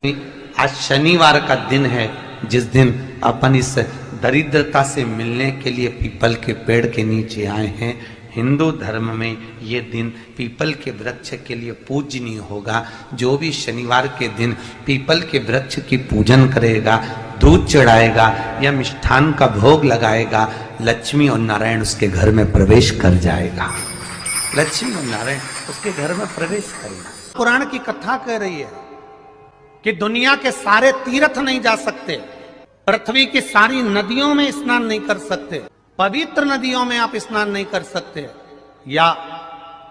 आज शनिवार का दिन है जिस दिन अपन इस दरिद्रता से मिलने के लिए पीपल के पेड़ के नीचे आए हैं। हिंदू धर्म में ये दिन पीपल के वृक्ष के लिए पूजनीय होगा। जो भी शनिवार के दिन पीपल के वृक्ष की पूजन करेगा, दूध चढ़ाएगा या मिष्ठान का भोग लगाएगा, लक्ष्मी और नारायण उसके घर में प्रवेश कर जाएगा। लक्ष्मी और नारायण उसके घर में प्रवेश करेगा। पुराण की कथा कह रही है कि दुनिया के सारे तीर्थ नहीं जा सकते, पृथ्वी की सारी नदियों में स्नान नहीं कर सकते, पवित्र नदियों में आप स्नान नहीं कर सकते, या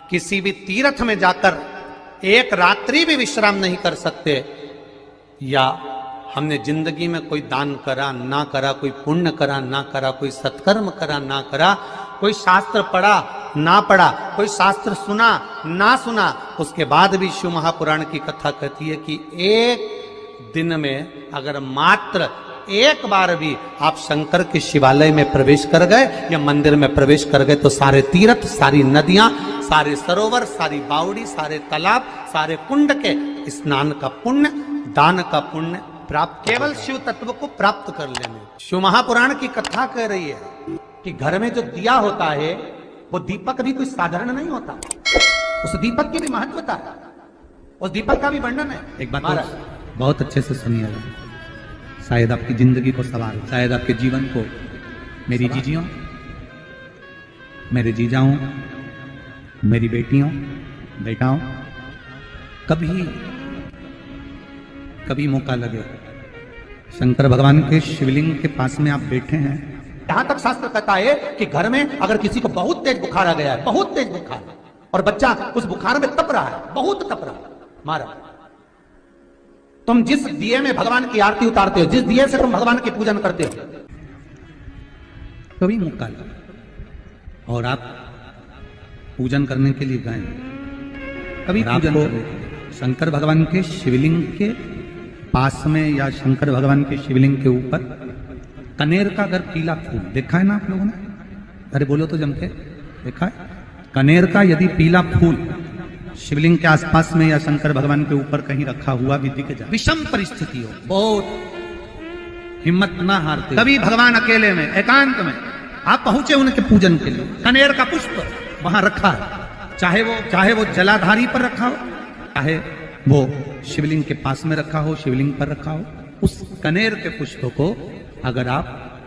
किसी भी तीर्थ में जाकर एक रात्रि भी विश्राम नहीं कर सकते, या हमने जिंदगी में कोई दान करा ना करा, कोई पुण्य करा ना करा, कोई सत्कर्म करा ना करा, कोई शास्त्र पढ़ा ना पढ़ा, कोई शास्त्र सुना ना सुना, उसके बाद भी शिव महापुराण की कथा कहती है कि एक दिन में अगर मात्र एक बार भी आप शंकर के शिवालय में प्रवेश कर गए या मंदिर में प्रवेश कर गए तो सारे तीर्थ, सारी नदियां, सारे सरोवर, सारी बावड़ी, सारे तालाब, सारे कुंड के स्नान का पुण्य, दान का पुण्य प्राप्त, केवल शिव तत्व को प्राप्त कर लेने। शिव महापुराण की कथा कह रही है कि घर में जो दिया होता है वो दीपक भी कोई साधारण नहीं होता, उस दीपक की भी महत्वता है, उस दीपक का भी वर्णन है। एक बात बहुत अच्छे से सुनिएगा, शायद आपकी जिंदगी को सवार, शायद आपके जीवन को। मेरी जीजियों, मेरे जीजाओं, मेरी बेटियों, बेटाओं, कभी मौका लगे, शंकर भगवान के शिवलिंग के पास में आप बैठे हैं, यहां तक शास्त्र कहता है कि घर में अगर किसी को बहुत तेज बुखार आ गया है, बहुत तेज बुखार, और बच्चा उस बुखार में तप रहा है, बहुत तप रहा है, मारा, तुम जिस दिए में भगवान की आरती उतारते हो, जिस दिए से तुम भगवान की पूजन करते हो, कभी मौका लगा और आप पूजन करने के लिए गए, कभी पूजन करने, शंकर भगवान के शिवलिंग के पास में या शंकर भगवान के शिवलिंग के ऊपर कनेर का अगर पीला फूल देखा है ना आप लोगों ने, अरे बोलो तो जम के, देखा है? कनेर का यदि पीला फूल शिवलिंग के आसपास में या शंकर भगवान के ऊपर कहीं रखा हुआ भी दिख जाए, विषम परिस्थिति हो, बहुत हिम्मत ना हारते, कभी भगवान अकेले में एकांत में आप पहुंचे उनके पूजन के लिए, कनेर का पुष्प वहां रखा है, चाहे वो जलाधारी पर रखा हो, चाहे वो शिवलिंग के पास में रखा हो, शिवलिंग पर रखा हो, उस कनेर के पुष्प को अगर आप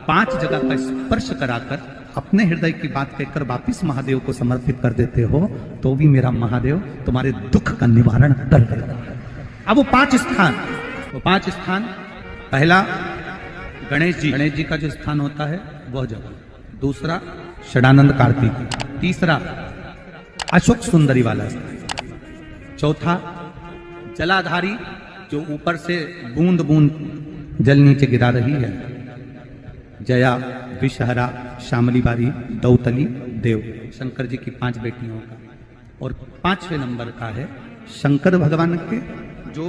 5 जगह का स्पर्श कराकर अपने हृदय की बात कहकर वापिस महादेव को समर्पित कर देते हो तो भी मेरा महादेव तुम्हारे दुख का निवारण कर देगा। अब वो 5 स्थान, पहला गणेश जी का जो स्थान होता है वह जगह, दूसरा षडानंद कार्तिक, तीसरा अशोक सुंदरी वाला स्थान, चौथा जलाधारी जो ऊपर से बूंद बूंद जल नीचे गिरा रही है, जया, विषहरा, शामली बारी, दौतली, देव, शंकर जी की 5 बेटियों का, और 5वें नंबर का है शंकर भगवान के, जो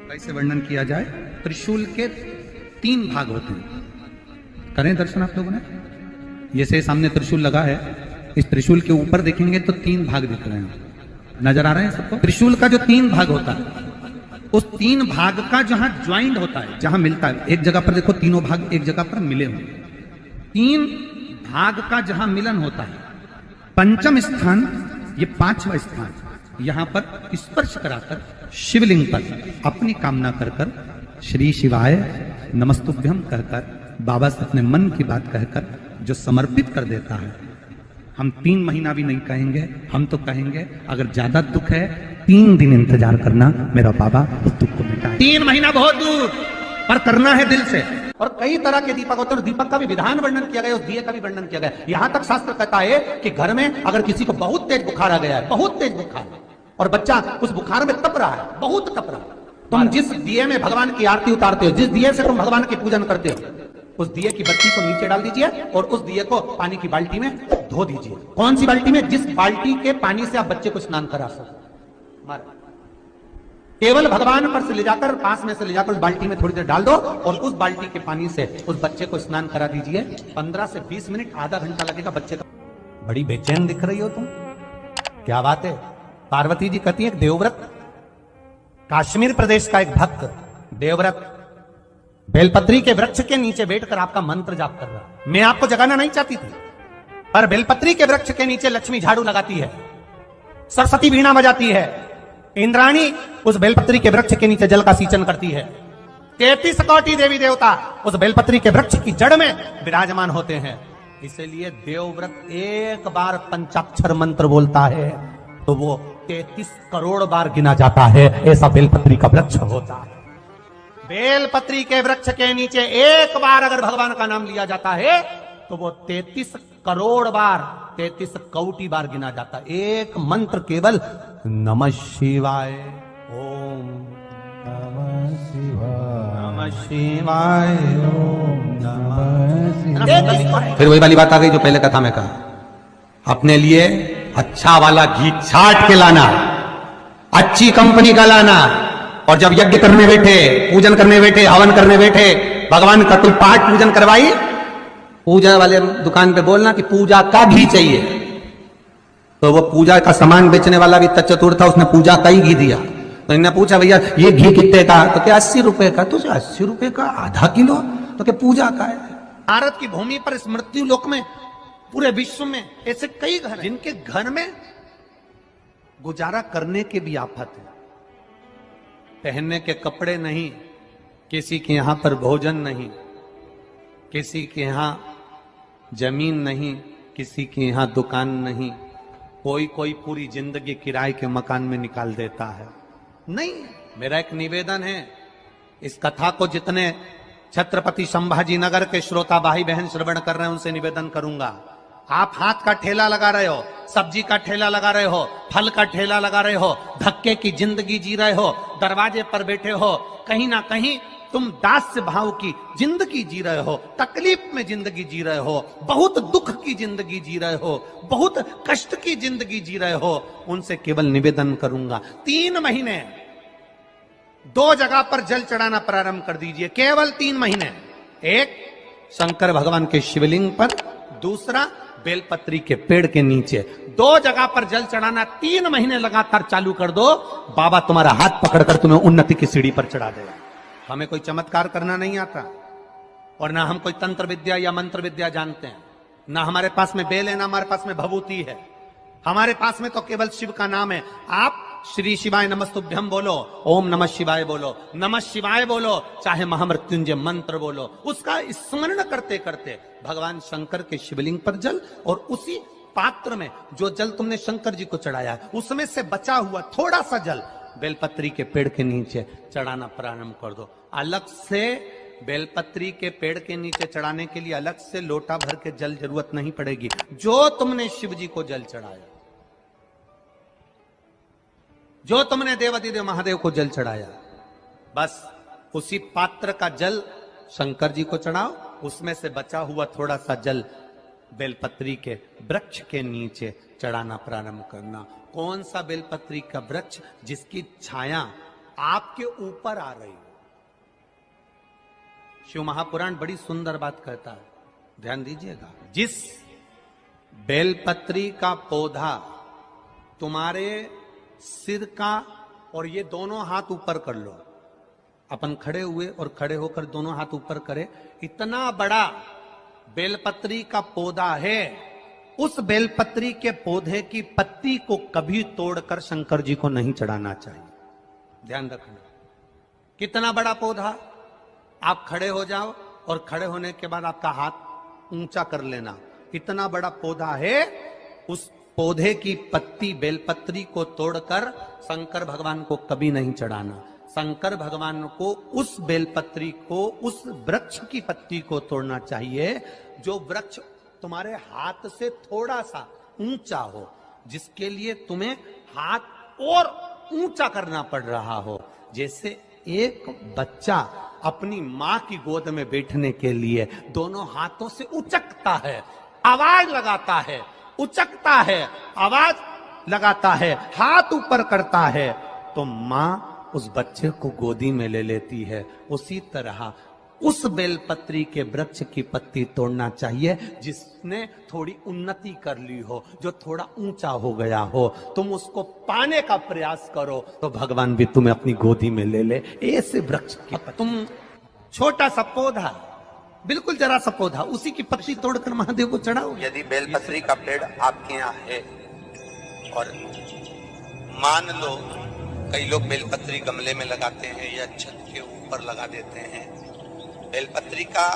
कैसे वर्णन किया जाए, त्रिशूल के 3 भाग होते हैं। करें दर्शन आप लोगों ने, जैसे सामने त्रिशूल लगा है, इस त्रिशूल के ऊपर देखेंगे तो 3 भाग दिख रहे हैं, नजर आ रहे हैं सबको? त्रिशूल का जो 3 भाग होता है, उस 3 भाग का जहां ज्वाइंट होता है, जहां मिलता है, एक जगह पर देखो तीनों भाग एक जगह पर मिले हुए, 3 भाग का जहां मिलन होता है, 5वां स्थान, ये 5वां स्थान, यहां पर स्पर्श कराकर शिवलिंग पर अपनी कामना कर श्री शिवाय नमस्तुभ्यम कहकर बाबा से अपने मन की बात कहकर जो समर्पित कर देता है, हम 3 महीना भी नहीं कहेंगे, हम तो कहेंगे अगर ज्यादा दुख है 3 दिन इंतजार करना, मेरा बाबा उस दुख को मिटाए। 3 महीना बहुत दूर, पर करना है दिल से। और कई तरह के दीपक होते हैं, दीपक का भी विधान वर्णन किया गया, उस दिए का भी वर्णन किया गया। यहां तक शास्त्र कहता है कि घर में अगर किसी को बहुत तेज बुखार आ गया है, बहुत तेज बुखार, और बच्चा उस बुखार में तप रहा है, बहुत तप रहा है, तुम जिस दिए में भगवान की आरती उतारते हो, जिस दिए से तुम भगवान की पूजन करते हो, उस दिए की बत्ती को नीचे डाल दीजिए और उस दिए को पानी की बाल्टी में धो दीजिए। कौन सी बाल्टी में? जिस बाल्टी के पानी से आप बच्चे को स्नान करा सको, केवल भगवान पर से ले जाकर, पास में से ले जाकर उस बाल्टी में थोड़ी देर डाल दो और उस बाल्टी के पानी से उस बच्चे को स्नान करा दीजिए। 15 से 20 मिनट, आधा घंटा लगेगा बच्चे का। बड़ी बेचैन दिख रही हो तुम, क्या बात है? पार्वती जी कहती है देवव्रत कश्मीर प्रदेश का एक भक्त देवव्रत बेलपत्री के वृक्ष के नीचे बैठकर आपका मंत्र जाप कर रहा। मैं आपको जगाना नहीं चाहती थी, पर बेलपत्री के वृक्ष के नीचे लक्ष्मी झाड़ू लगाती है, सरस्वती वीणा बजाती है, इंद्राणी उस बेलपत्री के वृक्ष के नीचे जल का सिंचन करती है, 33 कोटि देवी देवता उस बेलपत्री के वृक्ष की जड़ में विराजमान होते हैं। इसलिए देवव्रत एक बार पंचाक्षर मंत्र बोलता है तो वो 33 करोड़ बार गिना जाता है। ऐसा बेलपत्री का वृक्ष होता है। बेलपत्री के वृक्ष के नीचे एक बार अगर भगवान का नाम लिया जाता है तो वो 33 करोड़ बार, 33 कोटि बार गिना जाता है। एक मंत्र केवल नमः शिवाय, ओम नमः शिवाय, ओम नमः शिवाय। फिर वही वाली बात आ गई जो पहले कथा में कहा, अपने लिए अच्छा वाला घी छाट के लाना, अच्छी कंपनी का लाना, और जब यज्ञ करने बैठे, पूजन करने बैठे, हवन करने बैठे, भगवान का कोई पाठ पूजन करवाई, पूजा वाले दुकान पे बोलना कि पूजा का घी चाहिए। तो वो पूजा का सामान बेचने वाला भी चतुर था, उसने पूजा का ही घी दिया। तो इन्होंने पूछा भैया ये घी कितने का? तो क्या 80 रुपए का? तो 80 रुपए का आधा किलो? तो क्या पूजा का है? भारत की भूमि पर इस मृत्यु लोक में पूरे विश्व में ऐसे कई घर हैं जिनके घर में गुजारा करने के भी आफत है। पहनने के कपड़े नहीं, किसी के यहां पर भोजन नहीं, किसी के यहां जमीन नहीं, किसी के यहां दुकान नहीं, कोई पूरी जिंदगी किराए के मकान में निकाल देता है। नहीं, मेरा एक निवेदन है, इस कथा को जितने छत्रपति संभाजी नगर के श्रोता भाई बहन श्रवण कर रहे हैं उनसे निवेदन करूंगा, आप हाथ का ठेला लगा रहे हो, सब्जी का ठेला लगा रहे हो, फल का ठेला लगा रहे हो, धक्के की जिंदगी जी रहे हो, दरवाजे पर बैठे हो, कहीं ना कहीं तुम दास्य भाव की जिंदगी जी रहे हो, तकलीफ में जिंदगी जी रहे हो, बहुत दुख की जिंदगी जी रहे हो, बहुत कष्ट की जिंदगी जी रहे हो, उनसे केवल निवेदन करूंगा 3 महीने 2 जगह पर जल चढ़ाना प्रारंभ कर दीजिए। केवल 3 महीने, एक शंकर भगवान के शिवलिंग पर, दूसरा बेलपत्री के पेड़ के नीचे, 2 जगह पर जल चढ़ाना 3 महीने लगातार चालू कर दो। बाबा तुम्हारा हाथ पकड़कर तुम्हें उन्नति की सीढ़ी पर चढ़ा देगा। हमें कोई चमत्कार करना नहीं आता, और ना हम कोई तंत्र विद्या या मंत्र विद्या जानते हैं, ना हमारे पास में बेल है, ना हमारे पास में भभूति है। हमारे पास में तो केवल शिव का नाम है। आप श्री शिवाय नमस्तुभ्यम बोलो, ओम नमः शिवाय बोलो, नमः शिवाय बोलो, चाहे महामृत्युंजय मंत्र बोलो, उसका स्मरण करते करते भगवान शंकर के शिवलिंग पर जल, और उसी पात्र में जो जल तुमने शंकर जी को चढ़ाया है उसमें से बचा हुआ थोड़ा सा जल बेलपत्री के पेड़ के नीचे चढ़ाना प्रारंभ कर दो। अलग से बेलपत्री के पेड़ के नीचे चढ़ाने के लिए अलग से लोटा भर के जल जरूरत नहीं पड़ेगी। जो तुमने शिव जी को जल चढ़ाया, जो तुमने देवाधिदेव महादेव को जल चढ़ाया, बस उसी पात्र का जल शंकर जी को चढ़ाओ, उसमें से बचा हुआ थोड़ा सा जल बेलपत्री के वृक्ष के नीचे चढ़ाना प्रारंभ करना। कौन सा बेलपत्री का वृक्ष? जिसकी छाया आपके ऊपर आ रही हो। शिव महापुराण बड़ी सुंदर बात कहता है, ध्यान दीजिएगा। जिस बेलपत्री का पौधा तुम्हारे सिर का, और ये दोनों हाथ ऊपर कर लो, अपन खड़े हुए और खड़े होकर दोनों हाथ ऊपर करे, इतना बड़ा बेलपत्री का पौधा है, उस बेलपत्री के पौधे की पत्ती को कभी तोड़कर शंकर जी को नहीं चढ़ाना चाहिए। ध्यान रखना, कितना बड़ा पौधा। आप खड़े हो जाओ और खड़े होने के बाद आपका हाथ ऊंचा कर लेना, इतना बड़ा पौधा है, उस पौधे की पत्ती बेलपत्री को तोड़कर शंकर भगवान को कभी नहीं चढ़ाना। शंकर भगवान को उस बेलपत्री को, उस वृक्ष की पत्ती को तोड़ना चाहिए जो वृक्ष तुम्हारे हाथ से थोड़ा सा ऊंचा हो, जिसके लिए तुम्हें हाथ और ऊंचा करना पड़ रहा हो। जैसे एक बच्चा अपनी मां की गोद में बैठने के लिए दोनों हाथों से उचकता है, आवाज लगाता है, उचकता है, आवाज लगाता है, हाथ ऊपर करता है, तो मां उस बच्चे को गोदी में ले लेती है। उसी तरह उस बेलपत्री के वृक्ष की पत्ती तोड़ना चाहिए जिसने थोड़ी उन्नति कर ली हो, जो थोड़ा ऊंचा हो गया हो। तुम उसको पाने का प्रयास करो तो भगवान भी तुम्हें अपनी गोदी में ले ले। ऐसे वृक्ष की तुम छोटा सा पौधा, बिल्कुल जरा सा पौधा, उसी की पत्ती तोड़कर महादेव को चढ़ाओ। यदि बेलपत्री का पेड़ आपके यहाँ है और मान लो कई लोग बेलपत्री गमले में लगाते हैं या छत के ऊपर लगा देते हैं, बेलपत्री का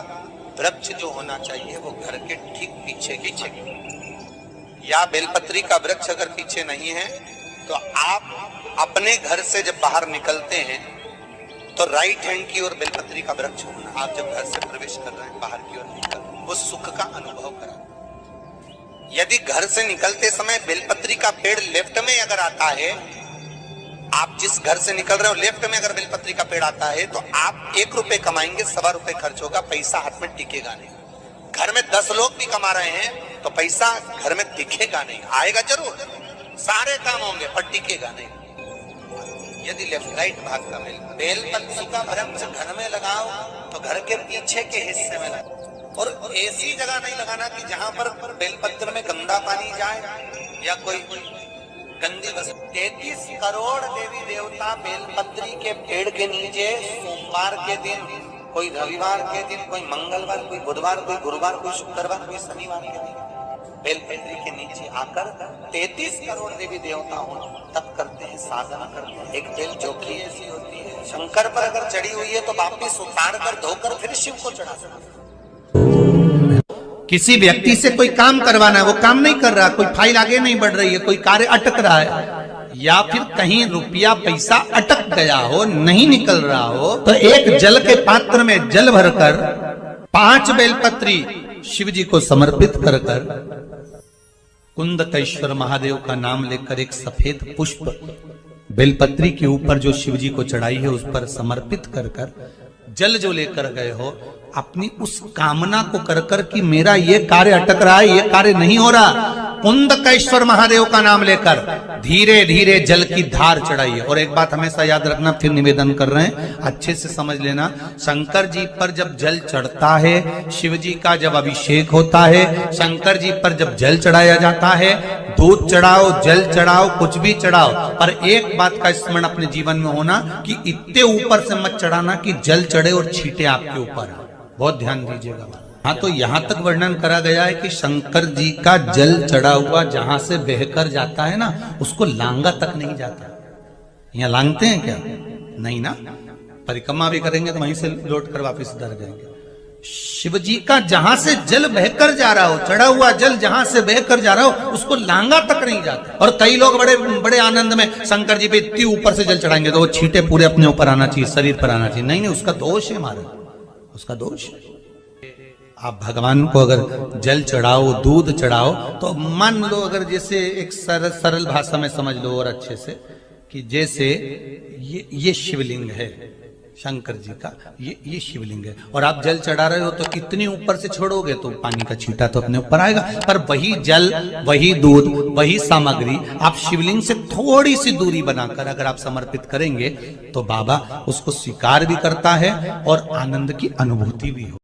वृक्ष जो होना चाहिए वो घर के ठीक पीछे या बेलपत्री का वृक्ष अगर पीछे नहीं है तो आप अपने घर से जब बाहर निकलते हैं तो राइट हैंड की ओर बेलपत्री का वृक्ष होना। आप जब घर से प्रवेश कर रहे हैं बाहर की ओर निकल, वो सुख का अनुभव करा। यदि घर से निकलते समय बेलपत्री का पेड़ लेफ्ट में अगर आता है, आप जिस घर से निकल रहे हो लेफ्ट में अगर बेलपत्री का पेड़ आता है तो आप 1 रुपए कमाएंगे, 1.25 रुपए खर्च होगा, पैसा हाथ में टिकेगा नहीं। घर में 10 लोग भी कमा रहे हैं तो पैसा घर में दिखेगा नहीं, आएगा जरूर, सारे काम होंगे पर टिकेगा नहीं। यदि लेफ्ट राइट भाग का बेलपत्री का वृक्ष घर में लगाओ तो घर के पीछे के हिस्से में लगाओ, और ऐसी जगह नहीं लगाना कि जहां पर बेलपत्र में गंदा पानी जाए या कोई गंदी वस्तु। 33 करोड़ देवी देवता बेलपत्री के पेड़ के नीचे सोमवार के दिन, कोई रविवार के दिन, कोई मंगलवार, कोई बुधवार, कोई गुरुवार, कोई शुक्रवार, कोई शनिवार के दिन बेलपत्री के नीचे आकर 33 करोड़ देवी देवता हो तप करते हैं, साधना करते हैं। एक बेल चौकी ऐसी होती है, शंकर पर अगर चढ़ी हुई है तो वापिस उतार कर धोकर फिर शिव को चढ़ा सकते। किसी व्यक्ति से कोई काम करवाना है, वो काम नहीं कर रहा, कोई फाइल आगे नहीं बढ़ रही है, कोई कार्य अटक रहा है, या फिर कहीं रुपया पैसा अटक गया हो, नहीं निकल रहा हो, तो एक जल के पात्र में जल भरकर 5 बेलपत्री शिव जी को समर्पित कर कुंदकेश्वर महादेव का नाम लेकर एक सफेद पुष्प बेलपत्री के ऊपर जो शिव जी को चढ़ाई है उस पर समर्पित कर जल जो लेकर गए हो, अपनी उस कामना को कर कर कि मेरा ये कार्य अटक रहा है, ये कार्य नहीं हो रहा, कुंदकेश्वर महादेव का नाम लेकर धीरे धीरे जल की धार चढ़ाइए। और एक बात हमेशा याद रखना, फिर निवेदन कर रहे हैं, अच्छे से समझ लेना, शंकर जी पर जब जल चढ़ता है, शिव जी का जब अभिषेक होता है, शंकर जी पर जब जल चढ़ाया जाता है, दूध चढ़ाओ, जल चढ़ाओ, कुछ भी चढ़ाओ, पर एक बात का स्मरण अपने जीवन में होना कि इतने ऊपर से मत चढ़ाना कि जल चढ़े और छींटे आपके ऊपर। बहुत ध्यान दीजिएगा। हाँ, तो यहां तक वर्णन करा गया है कि शंकर जी का जल चढ़ा हुआ जहां से बहकर जाता है ना, उसको लांगा तक नहीं जाता। यहाँ लांगते हैं क्या? नहीं ना, परिक्रमा भी करेंगे तो वहीं से लौट कर वापिस उधर जाएंगे। शिव जी का जहां से जल बहकर जा रहा हो, चढ़ा हुआ जल जहां से बहकर जा रहा हो, उसको लांगा तक नहीं जाता। और कई लोग बड़े बड़े आनंद में शंकर जी पे इतनी ऊपर से जल चढ़ाएंगे तो वो छींटे पूरे अपने ऊपर आना चाहिए, शरीर पर आना चाहिए। नहीं, उसका दोष है हमारा, उसका दोष। आप भगवान को अगर जल चढ़ाओ, दूध चढ़ाओ, तो मान लो अगर जैसे एक सरल भाषा में समझ लो और अच्छे से, कि जैसे ये शिवलिंग है शंकर जी का, ये शिवलिंग है, और आप जल चढ़ा रहे हो तो इतनी ऊपर से छोड़ोगे तो पानी का छींटा तो अपने ऊपर आएगा, पर वही जल, वही दूध, वही सामग्री आप शिवलिंग से थोड़ी सी दूरी बनाकर अगर आप समर्पित करेंगे तो बाबा उसको स्वीकार भी करता है और आनंद की अनुभूति भी हो।